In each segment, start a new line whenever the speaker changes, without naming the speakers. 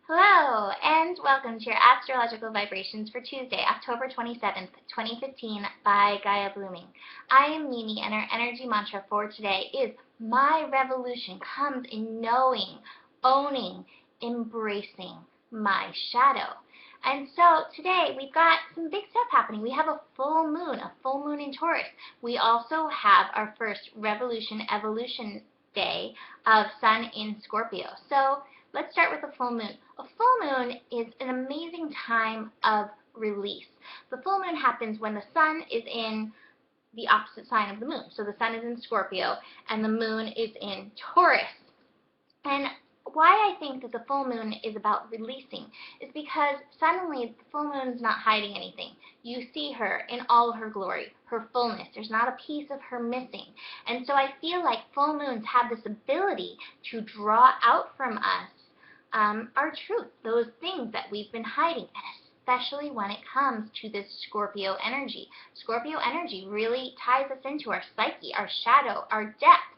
Hello, and welcome to your astrological vibrations for Tuesday, October 27th, 2015 by Gaia Blooming. I am Mimi, and our energy mantra for today is my revolution comes in knowing, owning, embracing my shadow. And so today we've got some big stuff happening. We have a full moon in Taurus. We also have our first revolution evolution day of Sun in Scorpio. So let's start with a full moon. A full moon is an amazing time of release. The full moon happens when the sun is in the opposite sign of the moon. So the sun is in Scorpio and the moon is in Taurus. And why I think that the full moon is about releasing is because suddenly the full moon is not hiding anything. You see her in all her glory, her fullness. There's not a piece of her missing. And so I feel like full moons have this ability to draw out from us our truth, those things that we've been hiding, and especially when it comes to this Scorpio energy. Scorpio energy really ties us into our psyche, our shadow, our depths.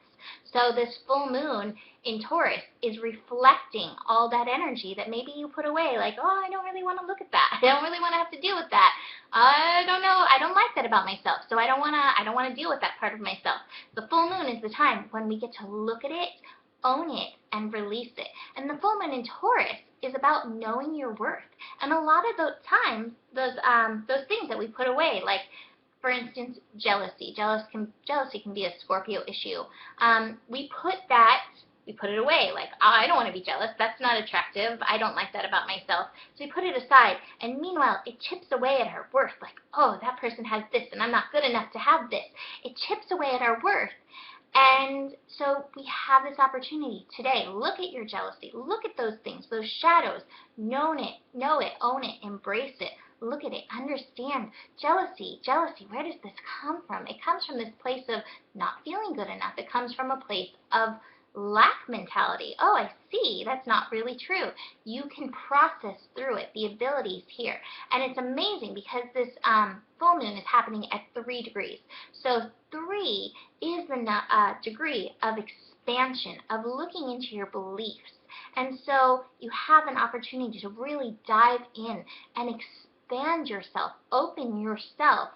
So this full moon in Taurus is reflecting all that energy that maybe you put away, like, oh, I don't really want to look at that. I don't really want to have to deal with that. I don't know. I don't like that about myself, so I don't want to deal with that part of myself. The full moon is the time when we get to look at it, own it, and release it. And the full moon in Taurus is about knowing your worth. And a lot of those times, those things that we put away, like, for instance, jealousy. Jealousy can be a Scorpio issue. We put it away, like, oh, I don't want to be jealous. That's not attractive. I don't like that about myself. So we put it aside. And meanwhile, it chips away at our worth. Like, oh, that person has this, and I'm not good enough to have this. It chips away at our worth. And so we have this opportunity today. Look at your jealousy. Look at those things, those shadows. Know it, own it, embrace it. Look at it, understand. Jealousy, where does this come from? It comes from this place of not feeling good enough. It comes from a place of lack mentality. Oh, I see. That's not really true. You can process through it. The abilities here. And it's amazing because this full moon is happening at 3 degrees. So 3 is the degree of expansion, of looking into your beliefs. And so you have an opportunity to really dive in and expand yourself, open yourself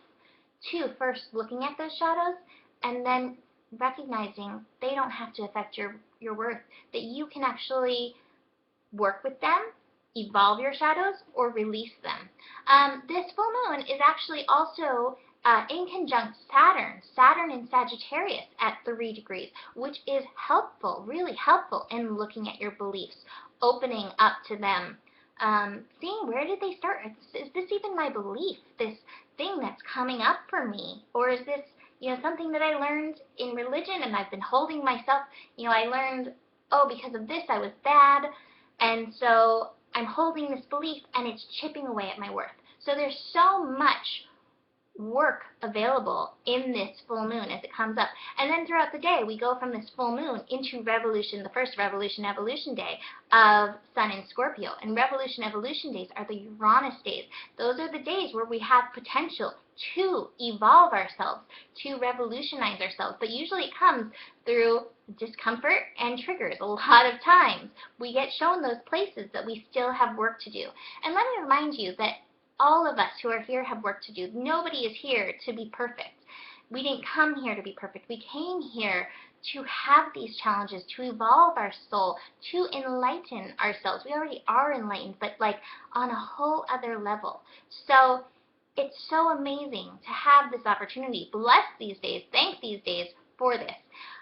to first looking at those shadows and then recognizing they don't have to affect your worth, that you can actually work with them, evolve your shadows, or release them. This full moon is actually also in conjunct Saturn in Sagittarius at 3 degrees, which is helpful, really helpful in looking at your beliefs, opening up to them, seeing where did they start. Is this even my belief, this thing that's coming up for me? Or is this something that I learned in religion and I've been holding myself, I learned, oh, because of this I was bad, and so I'm holding this belief and it's chipping away at my worth. So there's so much work available in this full moon as it comes up. And then throughout the day, we go from this full moon into revolution, the first revolution evolution day of Sun in Scorpio. And revolution evolution days are the Uranus days. Those are the days where we have potential to evolve ourselves, to revolutionize ourselves. But usually it comes through discomfort and triggers. A lot of times we get shown those places that we still have work to do. And let me remind you that all of us who are here have work to do. Nobody is here to be perfect. We didn't come here to be perfect. We came here to have these challenges, to evolve our soul, to enlighten ourselves. We already are enlightened, but like on a whole other level. So it's so amazing to have this opportunity. Bless these days. Thank these days for this.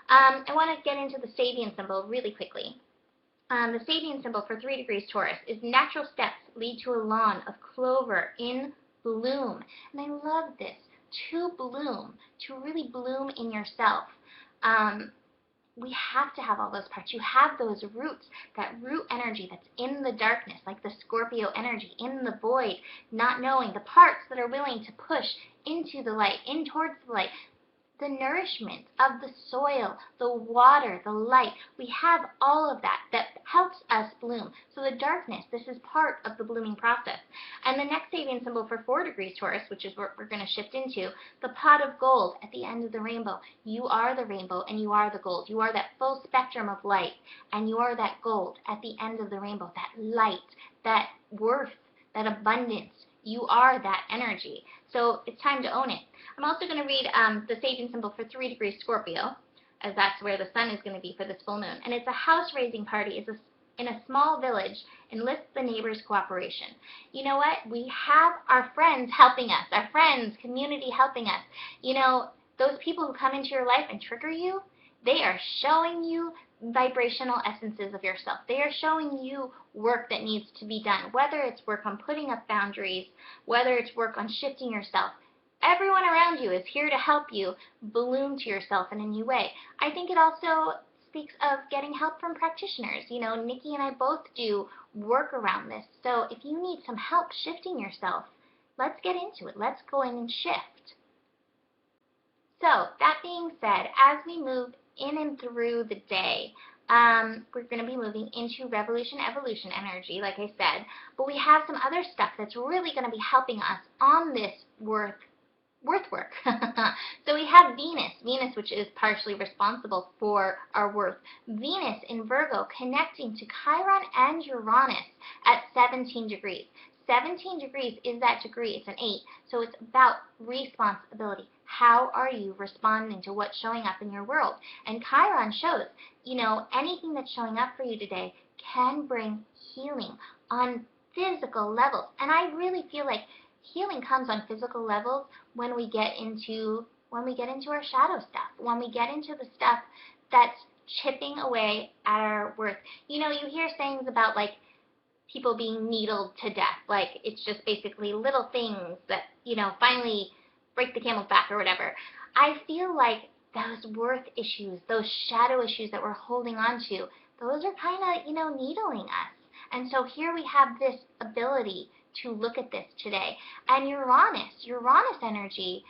I want to get into the Sabian symbol really quickly. The Sabian symbol for 3 degrees Taurus is natural steps lead to a lawn of clover in bloom. And I love this, to bloom, to really bloom in yourself. We have to have all those parts. You have those roots, that root energy that's in the darkness, like the Scorpio energy, in the void, not knowing, the parts that are willing to push into the light, in towards the light. the nourishment of the soil, the water, the light. We have all of that that helps us bloom. So the darkness, this is part of the blooming process. And the next Sabian symbol for 4 degrees Taurus, which is what we're going to shift into, the pot of gold at the end of the rainbow. You are the rainbow and you are the gold. You are that full spectrum of light and you are that gold at the end of the rainbow, that light, that worth, that abundance. You are that energy. So it's time to own it. I'm also going to read the Sabian symbol for 3 degrees Scorpio, as that's where the sun is going to be for this full moon. And it's a house-raising party. It's in a small village. Enlist the neighbors' cooperation. You know what? We have our friends helping us, our friends, community helping us. You know, those people who come into your life and trigger you, they are showing you vibrational essences of yourself. They are showing you work that needs to be done, whether it's work on putting up boundaries, whether it's work on shifting yourself. Everyone around you is here to help you bloom to yourself in a new way. I think it also speaks of getting help from practitioners. You know, Nikki and I both do work around this. So if you need some help shifting yourself, let's get into it. Let's go in and shift. So that being said, as we move in and through the day, we're going to be moving into revolution, evolution energy, like I said, but we have some other stuff that's really going to be helping us on this worth work. So we have Venus, which is partially responsible for our worth. Venus in Virgo connecting to Chiron and Uranus at 17 degrees. 17 degrees is that degree. It's an 8. So it's about responsibility. How are you responding to what's showing up in your world? And Chiron shows, you know, anything that's showing up for you today can bring healing on physical levels. And I really feel like healing comes on physical levels when we get into our shadow stuff, when we get into the stuff that's chipping away at our worth. You know, you hear sayings about like people being needled to death, like it's just basically little things that, you know, finally break the camel's back or whatever. I feel like those worth issues, those shadow issues that we're holding on to, those are kind of, you know, needling us. And so here we have this ability to look at this today. And Uranus energy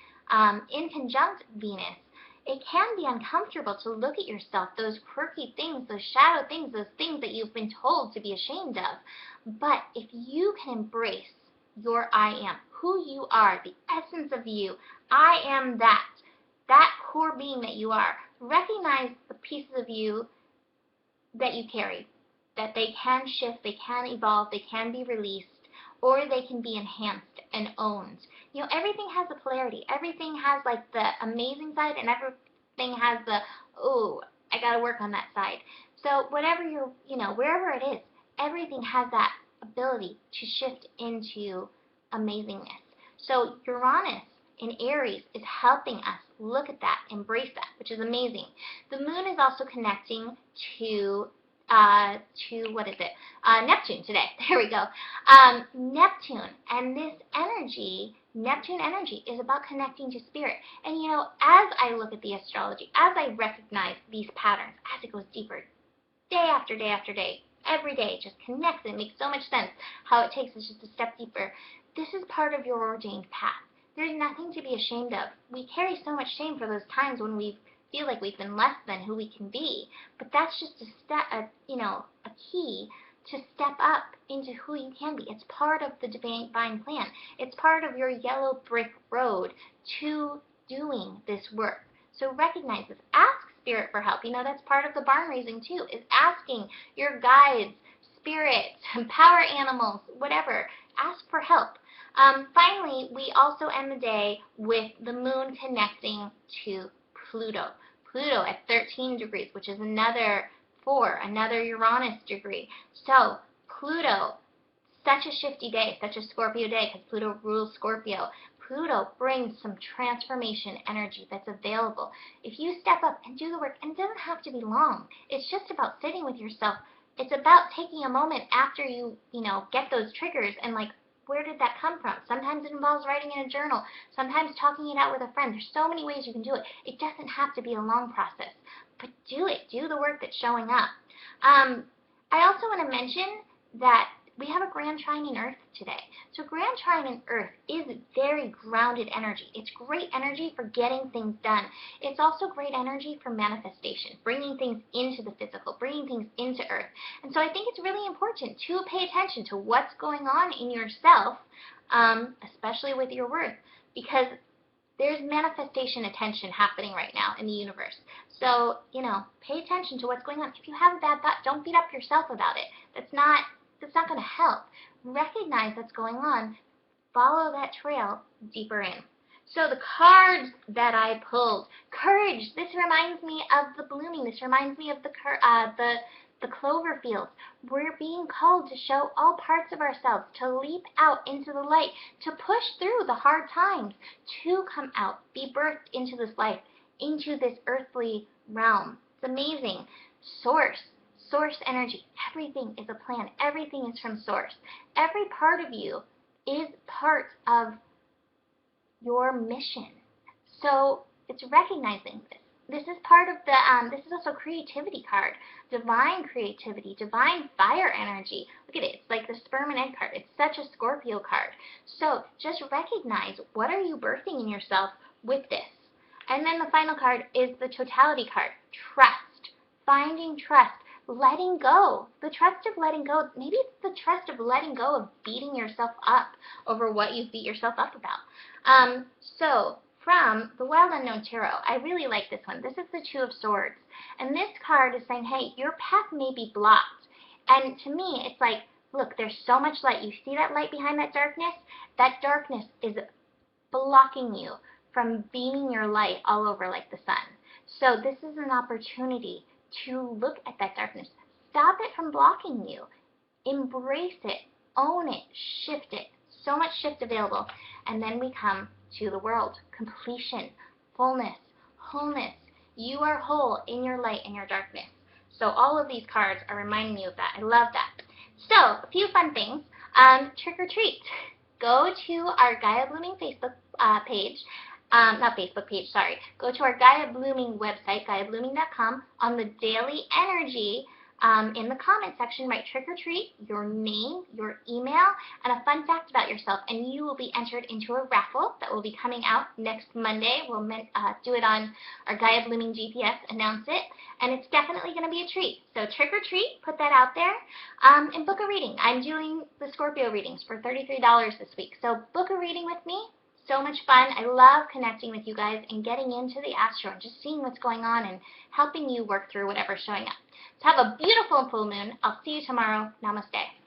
in conjunct Venus, it can be uncomfortable to look at yourself, those quirky things, those shadow things, those things that you've been told to be ashamed of. But if you can embrace your I am, who you are, the essence of you, I am that core being that you are, recognize the pieces of you that you carry, that they can shift, they can evolve, they can be released, or they can be enhanced and owned. You know, everything has a polarity. Everything has like the amazing side and everything has the, oh, I got to work on that side. So whatever you're, you know, wherever it is, everything has that ability to shift into amazingness. So Uranus in Aries is helping us look at that, embrace that, which is amazing. The moon is also connecting to what is it? Neptune today. There we go. Neptune and this energy, Neptune energy, is about connecting to spirit. And you know, as I look at the astrology, as I recognize these patterns, as it goes deeper, day after day after day, every day, it just connects. It makes so much sense how it takes us just a step deeper. This is part of your ordained path. There's nothing to be ashamed of. We carry so much shame for those times when we feel like we've been less than who we can be, but that's just a key to step up into who you can be. It's part of the divine plan. It's part of your yellow brick road to doing this work. So recognize this. Ask spirit for help. You know, that's part of the barn raising too, is asking your guides, spirits, power animals, whatever. Ask for help. Finally, we also end the day with the moon connecting to Pluto. Pluto at 13 degrees, which is another Uranus degree. So Pluto, such a shifty day, such a Scorpio day, because Pluto rules Scorpio. Pluto brings some transformation energy that's available. If you step up and do the work, and it doesn't have to be long. It's just about sitting with yourself. It's about taking a moment after you get those triggers and like, where did that come from? Sometimes it involves writing in a journal. Sometimes talking it out with a friend. There's so many ways you can do it. It doesn't have to be a long process. But do it. Do the work that's showing up. I also want to mention that we have a grand trine in Earth today. So grand trine in Earth is very grounded energy. It's great energy for getting things done. It's also great energy for manifestation, bringing things into the physical, bringing things into Earth. And so I think it's really important to pay attention to what's going on in yourself, especially with your worth, because there's manifestation attention happening right now in the universe. So, pay attention to what's going on. If you have a bad thought, don't beat up yourself about it. That's not going to help. Recognize what's going on. Follow that trail deeper in. So the cards that I pulled, courage. This reminds me of the blooming. This reminds me of the clover fields. We're being called to show all parts of ourselves, to leap out into the light, to push through the hard times, to come out, be birthed into this life, into this earthly realm. It's amazing. Source energy. Everything is a plan. Everything is from source. Every part of you is part of your mission. So it's recognizing this. This is part of the, this is also creativity card. Divine creativity, divine fire energy. Look at it. It's like the sperm and egg card. It's such a Scorpio card. So just recognize, what are you birthing in yourself with this? And then the final card is the totality card. Trust. Finding trust. Letting go. The trust of letting go. Maybe it's the trust of letting go of beating yourself up over what you beat yourself up about. So from the Wild Unknown Tarot, I really like this one. This is the Two of Swords. And this card is saying, hey, your path may be blocked. And to me, it's like, look, there's so much light. You see that light behind that darkness? That darkness is blocking you from beaming your light all over like the sun. So this is an opportunity to look at that darkness. Stop it from blocking you. Embrace it. Own it. Shift it. So much shift available. And then we come to the world. Completion. Fullness. Wholeness. You are whole in your light and your darkness. So all of these cards are reminding you of that. I love that. So, a few fun things. Trick or treat. Go to our Gaia Blooming Facebook page. Not Facebook page, sorry. Go to our Gaia Blooming website, GaiaBlooming.com. On the daily energy, in the comment section, write trick or treat, your name, your email, and a fun fact about yourself, and you will be entered into a raffle that will be coming out next Monday. We'll do it on our Gaia Blooming GPS, announce it, and it's definitely going to be a treat. So trick or treat, put that out there, and book a reading. I'm doing the Scorpio readings for $33 this week, so book a reading with me. So much fun. I love connecting with you guys and getting into the astro and just seeing what's going on and helping you work through whatever's showing up. So have a beautiful full moon. I'll see you tomorrow. Namaste.